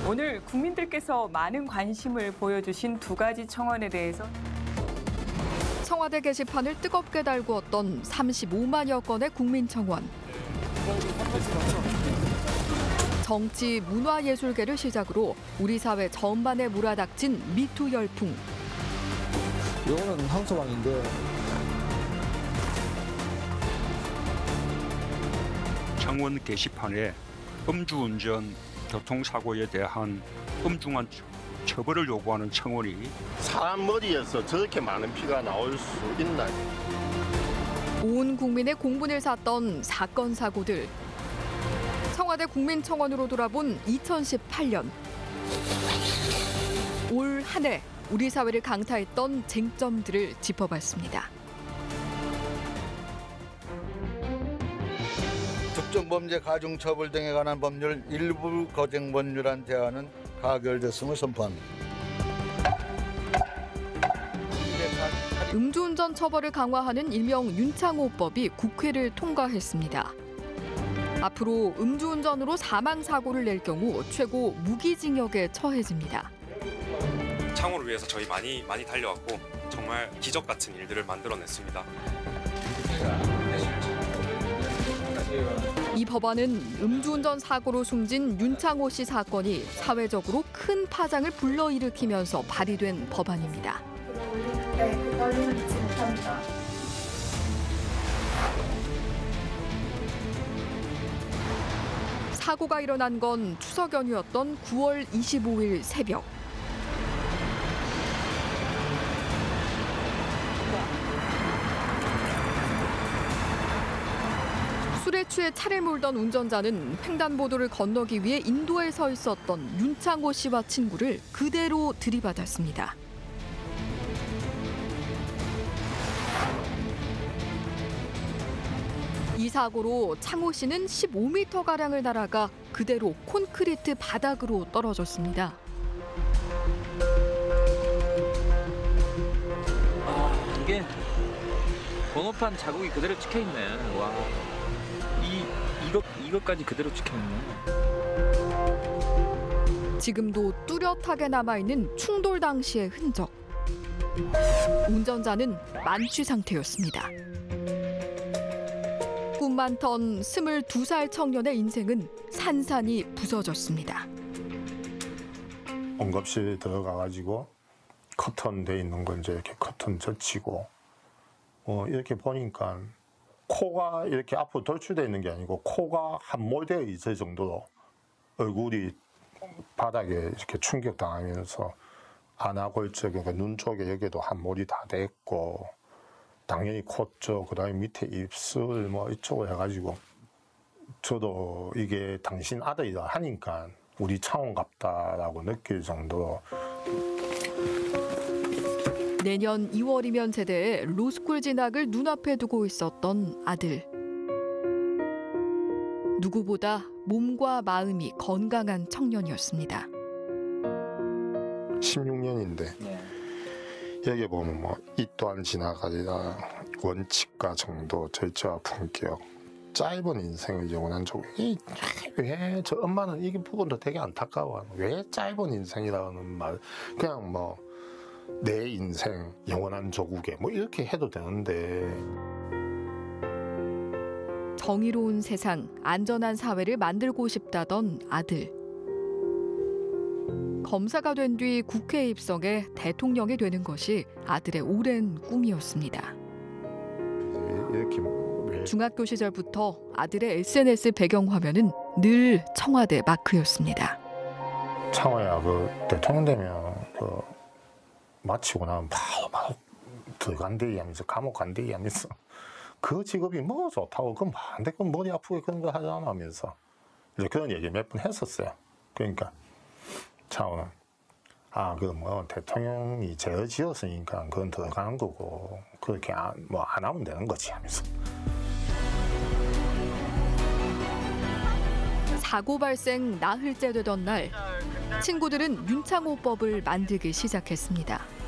오늘 국민들께서 많은 관심을 보여주신 두 가지 청원에 대해서 청와대 게시판을 뜨겁게 달구었던 35만여 건의 국민청원. 정치, 문화예술계를 시작으로 우리 사회 전반에 몰아닥친 미투 열풍. 이거는 항소방인데. 청원 게시판에 음주운전 교통사고에 대한 엄중한 처벌을 요구하는 청원이 사람 머리에서 저렇게 많은 피가 나올 수 있나요? 온 국민의 공분을 샀던 사건 사고들. 청와대 국민청원으로 돌아본 2018년. 올 한 해 우리 사회를 강타했던 쟁점들을 짚어봤습니다. 특정범죄 가중처벌 등에 관한 법률 일부 거정법률안 대안은 가결됐음을 선포합니다. 음주운전 처벌을 강화하는 일명 윤창호법이 국회를 통과했습니다. 앞으로 음주운전으로 사망사고를 낼 경우 최고 무기징역에 처해집니다. 창호를 위해서 저희 많이 달려왔고 정말 기적 같은 일들을 만들어냈습니다. 이 법안은 음주운전 사고로 숨진 윤창호 씨 사건이 사회적으로 큰 파장을 불러일으키면서 발의된 법안입니다. 그 떨림을 잊지 못합니다. 사고가 일어난 건 추석 연휴였던 9월 25일 새벽. 술에 취해 차를 몰던 운전자는 횡단보도를 건너기 위해 인도에 서 있었던 윤창호 씨와 친구를 그대로 들이받았습니다. 이 사고로 창호 씨는 15m가량을 날아가 그대로 콘크리트 바닥으로 떨어졌습니다. 이게 번호판 자국이 그대로 찍혀있네. 와, 이것까지 그대로 찍혀있네. 지금도 뚜렷하게 남아있는 충돌 당시의 흔적. 운전자는 만취 상태였습니다. 꿈 많던 22살 청년의 인생은 산산이 부서졌습니다. 응급실 들어가가지고 커튼 돼 있는 거 이제 이렇게 커튼 젖히고 이렇게 보니까 코가 이렇게 앞으로 돌출돼 있는 게 아니고 코가 함몰되어 있을 정도로 얼굴이 바닥에 이렇게 충격당하면서 안아골절, 그러니까 눈 쪽에 여기도 함몰이 다 됐고 당연히 코 쪽, 그다음에 밑에 입술 뭐 이쪽을 해가지고 저도 이게 당신 아들이라 하니까 우리 창원 같다라고 느낄 정도로. 내년 2월이면 제대해 로스쿨 진학을 눈앞에 두고 있었던 아들. 누구보다 몸과 마음이 건강한 청년이었습니다. 16년인데 여기 보면 뭐 이 또한 지나가리라, 원칙과 정도, 절제와 품격, 짧은 인생을 영원한 족. 왜 저 엄마는 이 부분도 되게 안타까워. 왜 짧은 인생이라는 말, 그냥 뭐 내 인생 영원한 조국에 뭐 이렇게 해도 되는데. 정의로운 세상, 안전한 사회를 만들고 싶다던 아들. 검사가 된 뒤 국회에 입성해 대통령이 되는 것이 아들의 오랜 꿈이었습니다. 중학교 시절부터 아들의 SNS 배경화면은 늘 청와대 마크였습니다. 창호야, 대통령 되면 마치고 나면 바로 들어간대이 하면서 감옥 간대이 하면서 그 직업이 뭐 좋다고, 그럼 안 돼, 그럼 머리 아프게 그런 거 하잖아 하면서 이제 그런 얘기 몇 번 했었어요. 그러니까 창호는 그럼 뭐 대통령이 죄를 지었으니까 그건 들어가는 거고 그렇게 안 하면 되는 거지 하면서. 사고 발생 나흘째 되던 날, 친구들은 윤창호법을 만들기 시작했습니다.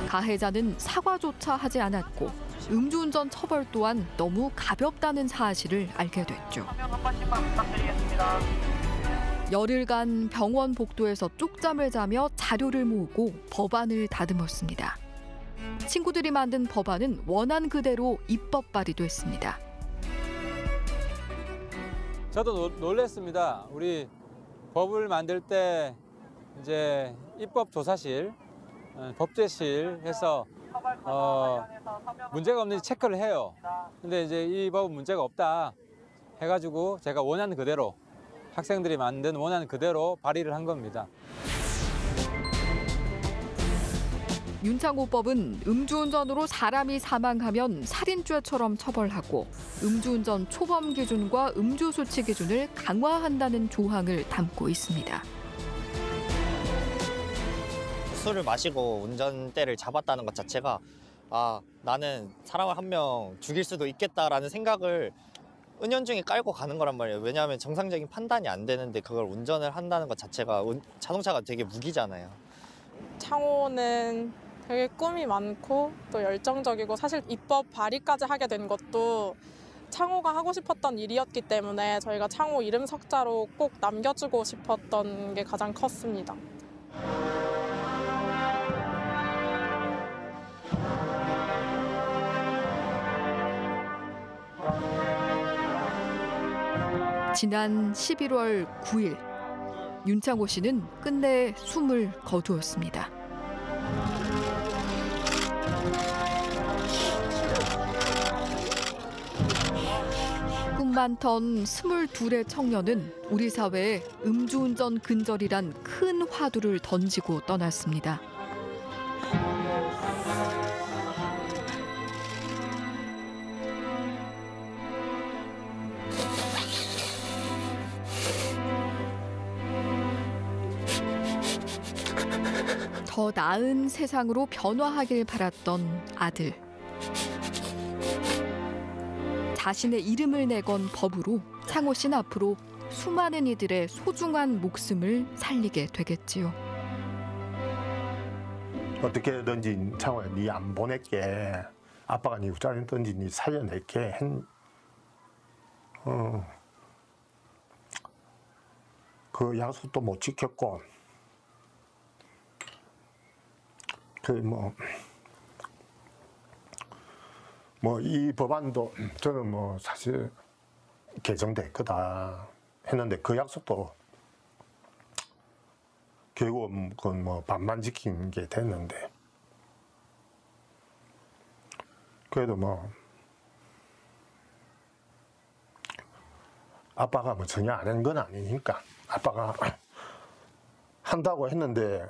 가해자는 사과조차 하지 않았고 음주운전 처벌 또한 너무 가볍다는 사실을 알게 됐죠. 열흘간 병원 복도에서 쪽잠을 자며 자료를 모으고 법안을 다듬었습니다. 친구들이 만든 법안은 원안 그대로 입법 발의됐습니다. 저도 놀랐습니다. 우리 법을 만들 때 이제 입법조사실, 법제실 해서 문제가 없는지 체크를 해요. 근데 이제 이 법은 문제가 없다 해가지고 제가 원안 그대로 학생들이 만든 원안 그대로 발의를 한 겁니다. 윤창호법은 음주운전으로 사람이 사망하면 살인죄처럼 처벌하고 음주운전 초범 기준과 음주수치 기준을 강화한다는 조항을 담고 있습니다. 술을 마시고 운전대를 잡았다는 것 자체가 나는 사람을 한 명 죽일 수도 있겠다라는 생각을 은연중에 깔고 가는 거란 말이에요. 왜냐하면 정상적인 판단이 안 되는데 그걸 운전을 한다는 것 자체가 자동차가 되게 무기잖아요. 창호는 되게 꿈이 많고 또 열정적이고 사실 입법 발의까지 하게 된 것도 창호가 하고 싶었던 일이었기 때문에 저희가 창호 이름 석자로 꼭 남겨주고 싶었던 게 가장 컸습니다. 지난 11월 9일 윤창호 씨는 끝내 숨을 거두었습니다. 꿈 많던 22의 청년은 우리 사회에 음주운전 근절이란 큰 화두를 던지고 떠났습니다. 더 나은 세상으로 변화하길 바랐던 아들. 자신의 이름을 내건 법으로 창호 씨는 앞으로 수많은 이들의 소중한 목숨을 살리게 되겠지요. 어떻게든지 창호야, 네 안 보낼게. 아빠가 네 후자였든지 네 살려낼게. 그 약속도 못 지켰고. 이 법안도 저는 사실 개정될 거다 했는데 그 약속도 결국은 그건 반만 지킨 게 됐는데 그래도 아빠가 전혀 안 한 건 아니니까 아빠가 한다고 했는데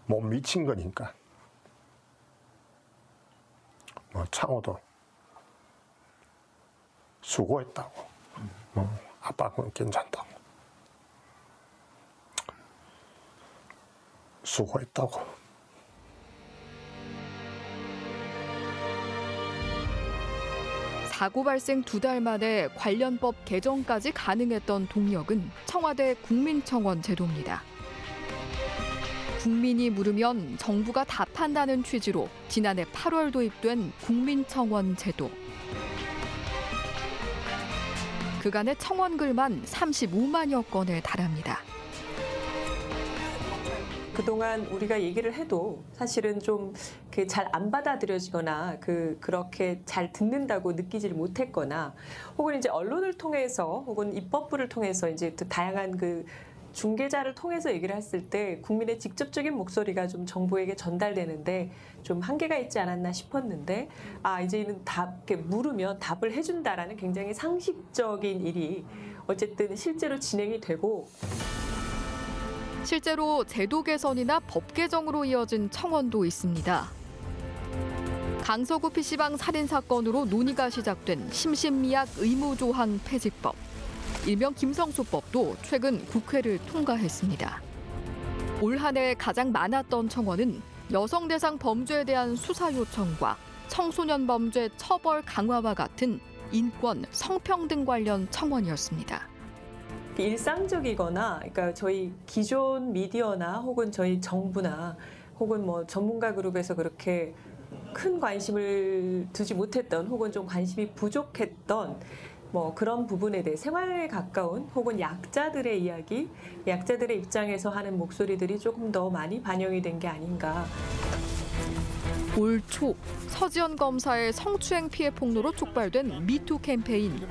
못 미친 거니까 창호도 수고했다고 아빠는 괜찮다고 수고했다고. 사고 발생 2달 만에 관련법 개정까지 가능했던 동력은 청와대 국민청원 제도입니다. 국민이 물으면 정부가 답한다는 취지로 지난해 8월 도입된 국민청원 제도. 그간의 청원글만 35만여 건에 달합니다. 그동안 우리가 얘기를 해도 사실은 좀 잘 안 받아들여지거나 그렇게 잘 듣는다고 느끼지를 못했거나 혹은 이제 언론을 통해서 혹은 입법부를 통해서 이제 또 다양한 중개자를 통해서 얘기를 했을 때 국민의 직접적인 목소리가 좀 정부에게 전달되는데 좀 한계가 있지 않았나 싶었는데 이제는 이렇게 물으면 답을 해준다라는 굉장히 상식적인 일이 어쨌든 실제로 진행이 되고 실제로 제도 개선이나 법 개정으로 이어진 청원도 있습니다. 강서구 PC방 살인 사건으로 논의가 시작된 심신미약 의무조항 폐지법. 일명 김성수법도 최근 국회를 통과했습니다. 올 한 해 가장 많았던 청원은 여성 대상 범죄에 대한 수사 요청과 청소년 범죄 처벌 강화와 같은 인권, 성평등 관련 청원이었습니다. 일상적이거나 그러니까 저희 기존 미디어나 혹은 저희 정부나 혹은 전문가 그룹에서 그렇게 큰 관심을 두지 못했던 혹은 좀 관심이 부족했던 뭐 그런 부분에 대해 생활에 가까운 혹은 약자들의 이야기, 약자들의 입장에서 하는 목소리들이 조금 더 많이 반영이 된 게 아닌가. 올 초 서지현 검사의 성추행 피해 폭로로 촉발된 미투 캠페인.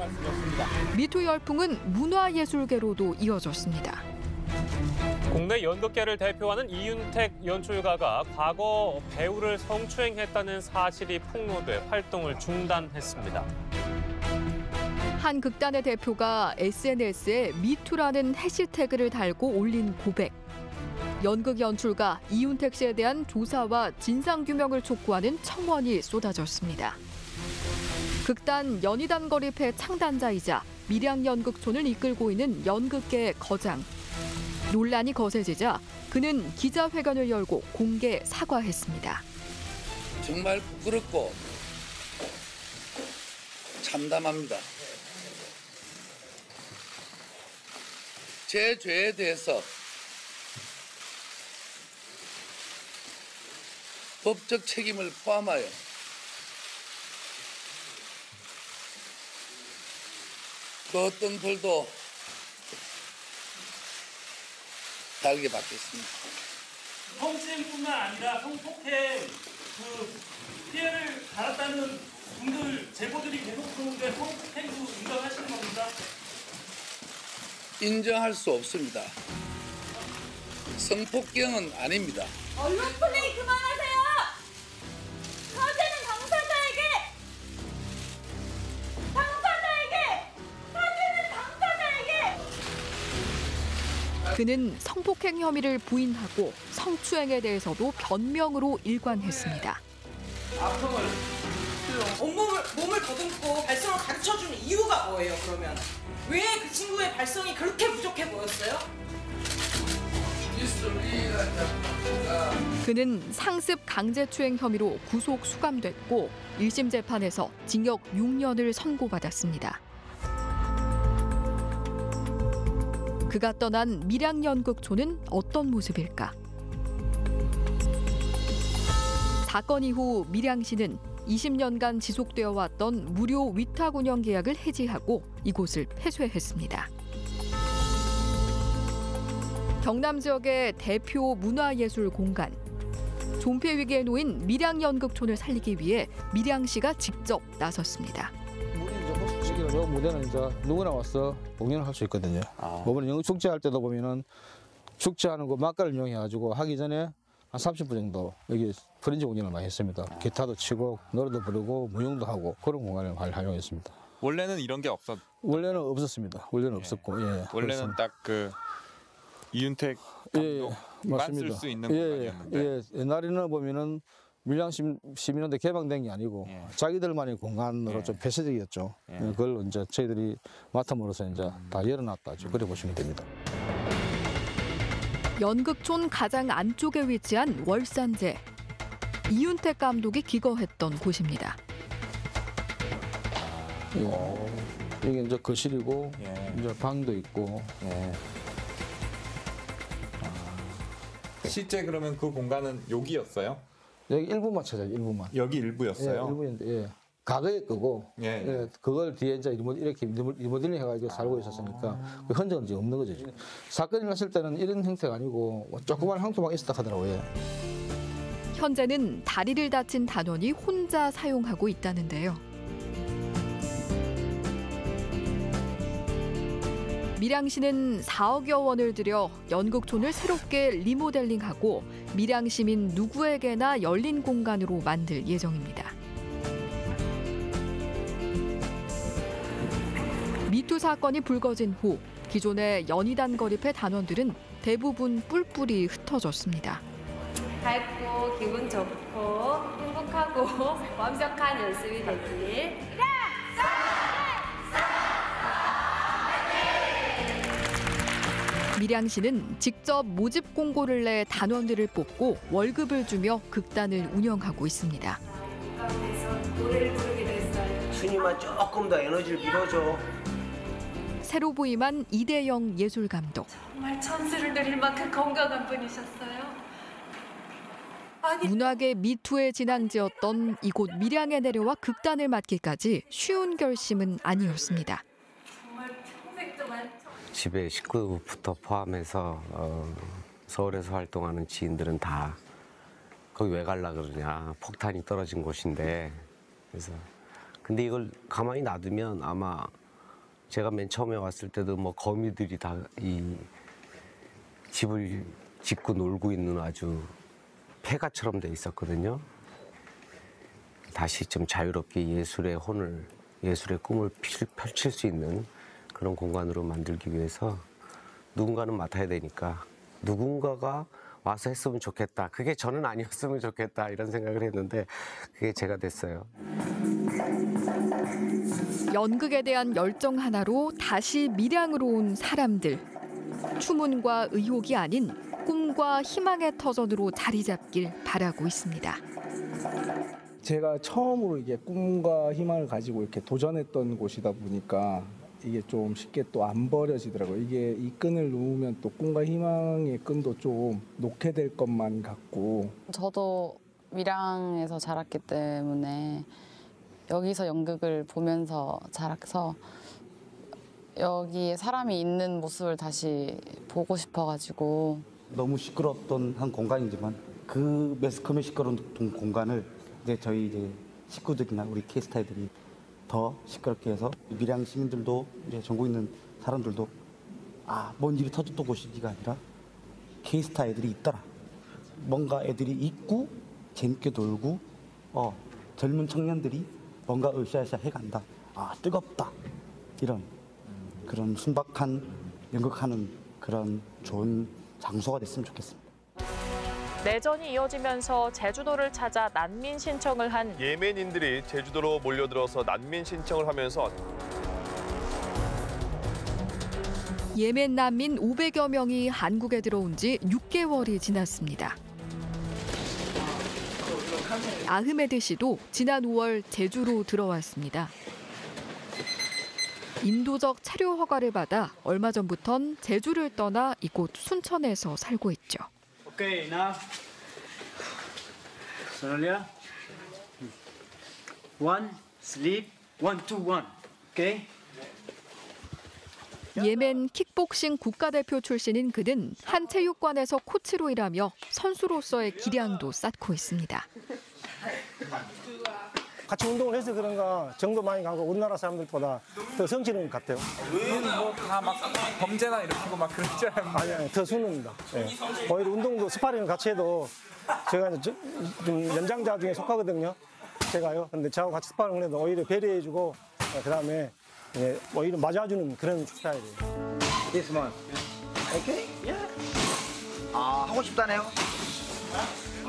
미투 열풍은 문화예술계로도 이어졌습니다. 국내 연극계를 대표하는 이윤택 연출가가 과거 배우를 성추행했다는 사실이 폭로돼 활동을 중단했습니다. 한 극단의 대표가 SNS에 미투라는 해시태그를 달고 올린 고백. 연극 연출가 이윤택 씨에 대한 조사와 진상규명을 촉구하는 청원이 쏟아졌습니다. 극단 연희단 거립회 창단자이자 밀양연극촌을 이끌고 있는 연극계의 거장. 논란이 거세지자 그는 기자회견을 열고 공개 사과했습니다. 정말 부끄럽고 참담합니다. 제 죄에 대해서 법적 책임을 포함하여 그 어떤 벌도 달게 받겠습니다. 성추행뿐만 아니라 성폭행 피해를 받았다는 분들 제보들이 계속 들어오는데 성폭행도 인정하시는 겁니까? 인정할 수 없습니다. 성폭행은 아닙니다. 언론 플레이 그만하세요! 사죄는 당사자에게! 그는 성폭행 혐의를 부인하고 성추행에 대해서도 변명으로 일관했습니다. 몸을 더듬고 발성을 가르쳐주는 이유가 뭐예요, 그러면? 왜 그 친구의 발성이 그렇게 부족해 보였어요? 그는 상습 강제추행 혐의로 구속 수감됐고 1심 재판에서 징역 6년을 선고받았습니다. 그가 떠난 밀양연극촌은 어떤 모습일까? 사건 이후 밀양시는 20년간 지속되어 왔던 무료 위탁 운영 계약을 해지하고 이곳을 폐쇄했습니다. 경남 지역의 대표 문화예술 공간. 존폐 위기에 놓인 밀양연극촌을 살리기 위해 밀양시가 직접 나섰습니다. 저 무대는 이제 누구나 와서 공연을 할 수 있거든요. 이번에 연극 축제할 때도 보면은 축제하는 거 막간을 이용해가지고 하기 전에 한 30분 정도 여기 프렌즈 공연을 많이 했습니다. 기타도 치고 노래도 부르고 무용도 하고 그런 공간을 많이 활용했습니다. 원래는 이런 게 원래는 없었습니다. 원래는 없었고 원래는 그렇습니다. 딱 그 이윤택 감독만 쓸 수 있는 공간이었는데 옛날에는 보면은 밀양 시민원대 개방된 게 아니고 자기들만의 공간으로 좀 폐쇄적이었죠. 그걸 이제 저희들이 맡음으로써 이제 다 열어놨다. 그래 보시면 됩니다. 연극촌 가장 안쪽에 위치한 월산제. 이윤택 감독이 기거했던 곳입니다. 이게 이제 거실이고 이제 방도 있고. 실제 그러면 그 공간은 여기였어요? 여기 일부만 찾아요. 일부만. 여기 일부였어요? 일부인데 과거의 거고 그걸 뒤에 이제 이렇게 리모델링 해가지고 살고 있었으니까 그 흔적은 이제 없는 거죠. 사건이 났을 때는 이런 형태가 아니고 조그만 항토방 있었다 하더라고요. 현재는 다리를 다친 단원이 혼자 사용하고 있다는데요. 밀양시는 4억여 원을 들여 연극촌을 새롭게 리모델링하고 밀양 시민 누구에게나 열린 공간으로 만들 예정입니다. 미투 사건이 불거진 후 기존의 연희단 거립회 단원들은 대부분 뿔뿔이 흩어졌습니다. 밝고 기분 좋고 행복하고 완벽한 연습이 되길. 밀양시는 직접 모집 공고를 내 단원들을 뽑고 월급을 주며 극단을 운영하고 있습니다. 노래를 부르게 됐어요. 순이만 조금 더 에너지를 밀어줘. 새로 부임한 이대영 예술감독. 정말 천수를 누릴 만큼 건강한 분이셨어요. 문학의 미투의 진앙지였던 이곳 밀양에 내려와 극단을 맡기까지 쉬운 결심은 아니었습니다. 집에 식구부터 포함해서 서울에서 활동하는 지인들은 다 거기 왜 갈라 그러냐, 폭탄이 떨어진 곳인데. 그래서 근데 이걸 가만히 놔두면 아마 제가 맨 처음에 왔을 때도 뭐 거미들이 다 이 집을 짓고 놀고 있는 아주 폐가처럼 돼 있었거든요. 다시 좀 자유롭게 예술의 혼을, 예술의 꿈을 펼칠 수 있는 그런 공간으로 만들기 위해서 누군가는 맡아야 되니까 누군가가 와서 했으면 좋겠다. 그게 저는 아니었으면 좋겠다. 이런 생각을 했는데 그게 제가 됐어요. 연극에 대한 열정 하나로 다시 밀양으로 온 사람들. 추문과 의혹이 아닌 꿈과 희망의 터전으로 자리 잡길 바라고 있습니다. 제가 처음으로 이게 꿈과 희망을 가지고 이렇게 도전했던 곳이다 보니까 이게 좀 쉽게 또 안 버려지더라고요. 이게 이 끈을 놓으면 또 꿈과 희망의 끈도 좀 놓게 될 것만 같고. 저도 밀양에서 자랐기 때문에 여기서 연극을 보면서 자라서 여기에 사람이 있는 모습을 다시 보고 싶어가지고. 너무 시끄럽던 한 공간이지만 그 매스컴의 시끄러운 공간을 이제 저희 이제 식구들이나 우리 K스타일들이 더 시끄럽게 해서 밀양 시민들도 이제 전국에 있는 사람들도 뭔 일이 터졌던 곳이가 아니라 K스타일들이 있더라. 뭔가 애들이 있고 재밌게 놀고 젊은 청년들이 뭔가 으쌰으쌰 해간다. 뜨겁다. 이런 그런 순박한 연극하는 그런 좋은 장소가 됐으면 좋겠습니다. 내전이 이어지면서 제주도를 찾아 난민 신청을 한 예멘인들이 제주도로 몰려들어서 난민 신청을 하면서 예멘 난민 500여 명이 한국에 들어온 지 6개월이 지났습니다. 아흐메드 씨도 지난 5월 제주로 들어왔습니다. 인도적 체류 허가를 받아 얼마 전부턴 제주를 떠나 이곳 순천에서 살고 있죠. Okay, now. Sonalia. 1, sleep, 1, 2, 1. Okay? 예멘 킥복싱 국가대표 출신인 그는 한 체육관에서 코치로 일하며 선수로서의 기량도 쌓고 있습니다. 같이 운동을 해서 그런가 정도 많이 가고 우리나라 사람들보다 더 성실한 것 같아요. 다 막 범죄나 일으키고 막 그런 줄 알았는데. 아니, 더 순합니다. 네. 오히려 운동도 스파링을 같이 해도 제가 이제 좀 연장자 중에 속하거든요. 제가요. 근데 저하고 같이 스파링을 해도 오히려 배려해주고 그다음에 오히려 맞아주는 그런 스타일이에요. This one. Okay? Yeah. 하고 싶다네요.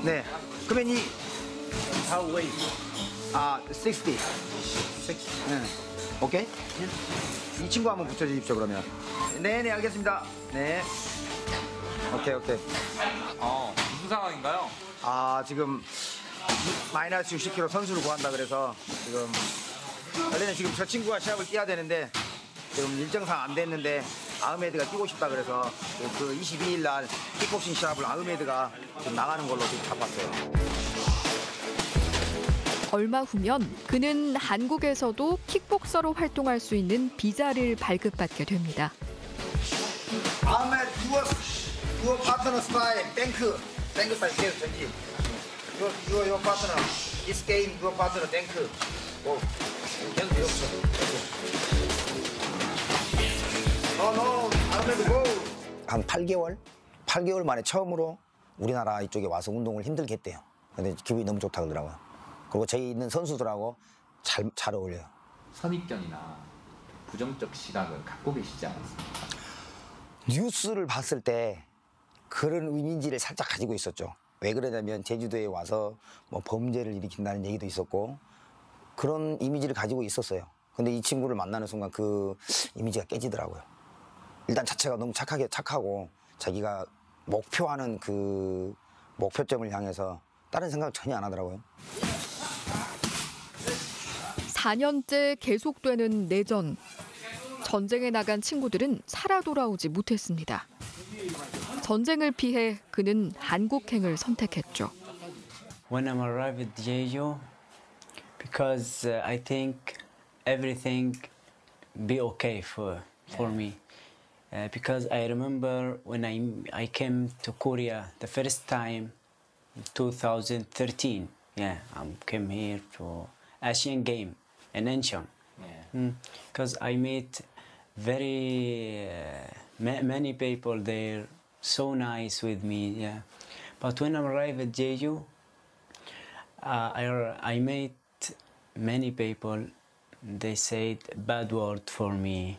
네. 그러면 이 How weight? 60. 60. 네. 오케이? 이 친구 한번 붙여주십시오, 그러면. 네네, 알겠습니다. 네. 오케이. 무슨 상황인가요? 지금 마이너스 60kg 선수를 구한다 그래서 지금 원래는 지금 저 친구가 시합을 뛰어야 되는데 지금 일정상 안 됐는데 아흐메드가 뛰고 싶다 그래서 그 22일 날 킥복싱 시합을 아흐메드가 지금 나가는 걸로 지금 잡았어요. 얼마 후면 그는 한국에서도 킥복서로 활동할 수 있는 비자를 발급받게 됩니다. 아흐메드, your partner style, 땡크 스타일 계속 전지. Your partner, this game, your partner, 땡크. 계속 밀어붙여. 아흐메드 고! 한 8개월 만에 처음으로 우리나라 이쪽에 와서 운동을 힘들게 했대요. 근데 기분이 너무 좋다 그러더라고요. 그리고 저희 있는 선수들하고 잘 어울려요. 선입견이나 부정적 시각을 갖고 계시지 않았습니까? 뉴스를 봤을 때 그런 이미지를 살짝 가지고 있었죠. 왜 그러냐면 제주도에 와서 뭐 범죄를 일으킨다는 얘기도 있었고 그런 이미지를 가지고 있었어요. 근데 이 친구를 만나는 순간 그 이미지가 깨지더라고요. 일단 자체가 너무 착하고 자기가 목표하는 그 목표점을 향해서 다른 생각 전혀 안 하더라고요. 4년째 계속되는 내전. 전쟁에 나간 친구들은 살아 돌아오지 못했습니다. 전쟁을 피해 그는 한국행을 선택했죠. When I arrived at Jeju, because I think everything be okay for me. because I remember when I came to Korea the first time in 2013. Yeah, I came here to Asian Game in Incheon. Because I met very many people there, so nice with me. Yeah, but when I arrived at Jeju, I met many people. They said bad word for me.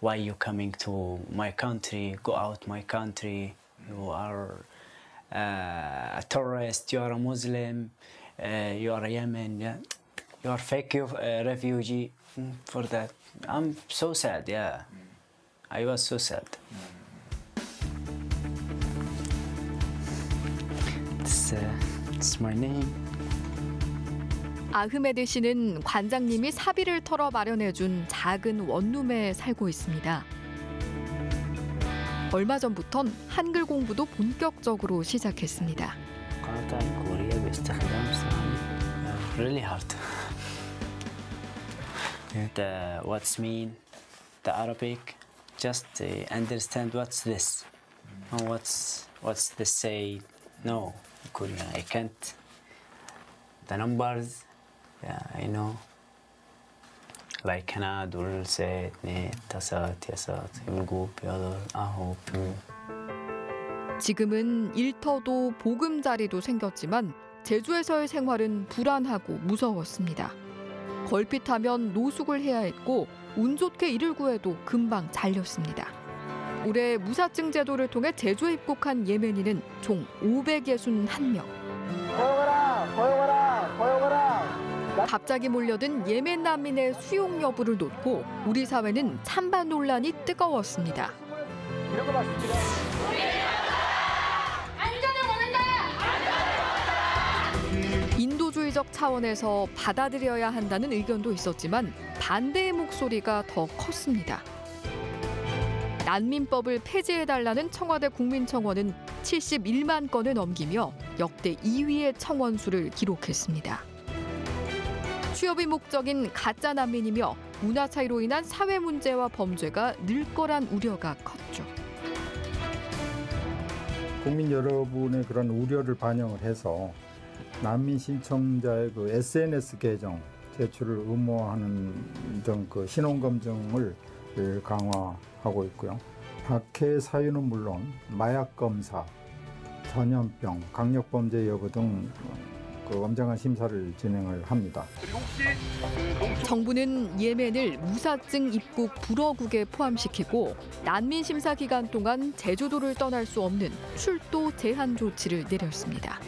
Why you coming to my country? Go out my country. You are a terrorist. You are a Muslim. You are a Yemen. Yeah, you are fake refugee. For that, I'm so sad. Yeah, I was so sad. This my name. 아흐메드 씨는 관장님이 사비를 털어 마련해준 작은 원룸에 살고 있습니다. 얼마 전부턴 한글 공부도 본격적으로 시작했습니다. Really hard. What's mean? The Arabic. Just understand what's this. What's this say? No, I can't. The numbers. Yeah, I know. Like 하나, 둘, 셋, 넷, 다섯, 여섯, 일곱, 여덟, 아홉. 지금은 일터도 보금자리도 생겼지만 제주에서의 생활은 불안하고 무서웠습니다. 걸핏하면 노숙을 해야 했고 운 좋게 일을 구해도 금방 잘렸습니다. 올해 무사증 제도를 통해 제주에 입국한 예멘인은 총 561명. 고용하라! 갑자기 몰려든 예멘 난민의 수용 여부를 놓고 우리 사회는 찬반 논란이 뜨거웠습니다. 인도주의적 차원에서 받아들여야 한다는 의견도 있었지만 반대의 목소리가 더 컸습니다. 난민법을 폐지해달라는 청와대 국민청원은 71만 건을 넘기며 역대 2위의 청원 수를 기록했습니다. 취업이 목적인 가짜 난민이며 문화 차이로 인한 사회 문제와 범죄가 늘 거란 우려가 컸죠. 국민 여러분의 그런 우려를 반영을 해서 난민 신청자의 그 SNS 계정 제출을 의무화하는 등 그 신원 검증을 강화하고 있고요. 박해 사유는 물론 마약 검사, 전염병, 강력범죄 여부 등 그 엄정한 심사를 진행을 합니다. 정부는 예멘을 무사증 입국 불어국에 포함시키고 난민 심사 기간 동안 제주도를 떠날 수 없는 출도 제한 조치를 내렸습니다.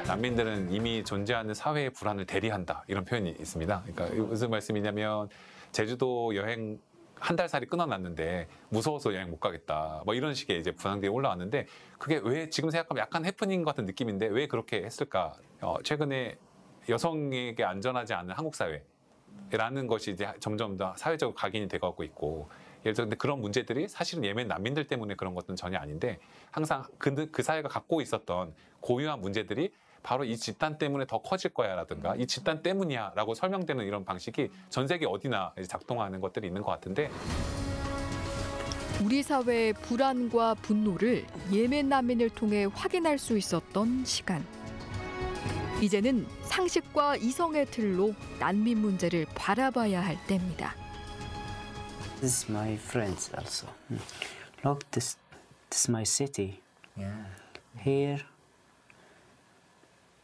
난민들은 이미 존재하는 사회의 불안을 대리한다 이런 표현이 있습니다. 그러니까 무슨 말씀이냐면 제주도 여행 한 달 살이 끊어놨는데 무서워서 여행 못 가겠다 뭐 이런 식의 이제 분황들이 올라왔는데 그게 왜 지금 생각하면 약간 해프닝 같은 느낌인데 왜 그렇게 했을까? 최근에 여성에게 안전하지 않은 한국 사회라는 것이 이제 점점 더 사회적으로 각인이 돼가고 있고 예를 들어 근데 그런 문제들이 사실은 예멘 난민들 때문에 그런 것은 전혀 아닌데 항상 그 사회가 갖고 있었던 고유한 문제들이 바로 이 집단 때문에 더 커질 거야 라든가 이 집단 때문이야 라고 설명되는 이런 방식이 전 세계 어디나 작동하는 것들이 있는 것 같은데 우리 사회의 불안과 분노를 예멘 난민을 통해 확인할 수 있었던 시간. 이제는 상식과 이성의 틀로 난민 문제를 바라봐야 할 때입니다. This is my friends also. Look, this is my city. Yeah. Here,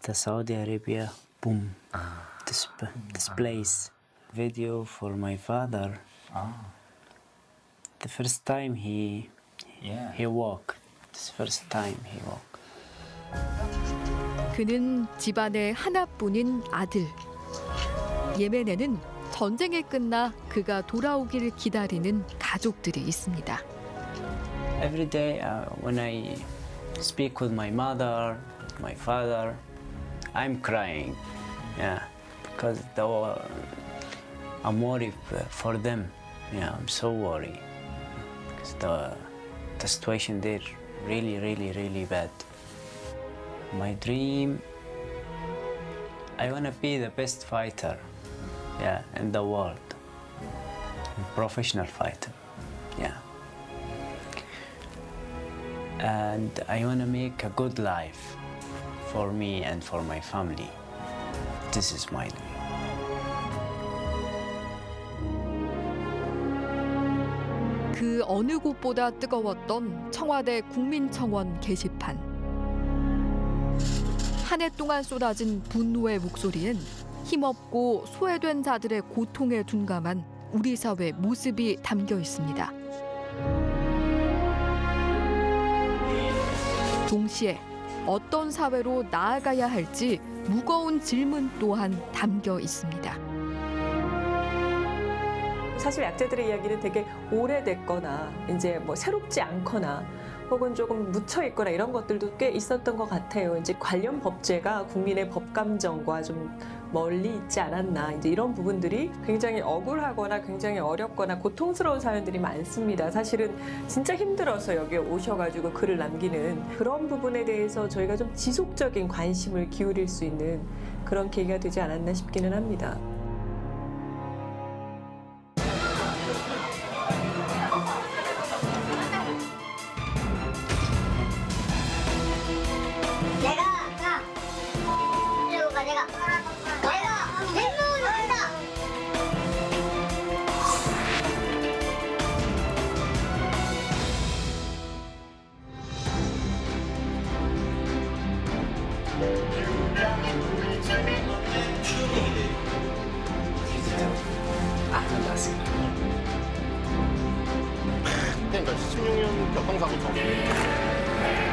the Saudi Arabia, boom. This place. Video for my father. The first time he walked. This first time he walked. 그는 집안의 하나뿐인 아들. 예멘에는 전쟁이 끝나 그가 돌아오기를 기다리는 가족들이 있습니다. Every day when I speak with my mother, my father, I'm crying. Yeah, because I'm worried for them. Yeah, I'm so worried. Because the situation there really bad. My dream, I want to be the best fighter, yeah, in the world. professional fighter. Yeah. And I want to make a good life for me and for my family. This is my dream. 그 어느 곳보다 뜨거웠던 청와대 국민청원 게시판. 한 해 동안 쏟아진 분노의 목소리엔 힘없고 소외된 자들의 고통에 둔감한 우리 사회 모습이 담겨 있습니다. 동시에 어떤 사회로 나아가야 할지 무거운 질문 또한 담겨 있습니다. 사실 약자들의 이야기는 되게 오래됐거나 이제 뭐 새롭지 않거나 혹은 조금 묻혀 있거나 이런 것들도 꽤 있었던 것 같아요. 이제 관련 법제가 국민의 법감정과 좀 멀리 있지 않았나, 이제 이런 부분들이 굉장히 억울하거나 굉장히 어렵거나 고통스러운 사연들이 많습니다. 사실은 진짜 힘들어서 여기에 오셔가지고 글을 남기는 그런 부분에 대해서 저희가 좀 지속적인 관심을 기울일 수 있는 그런 계기가 되지 않았나 싶기는 합니다. 그러니까 16년 교통사고 전에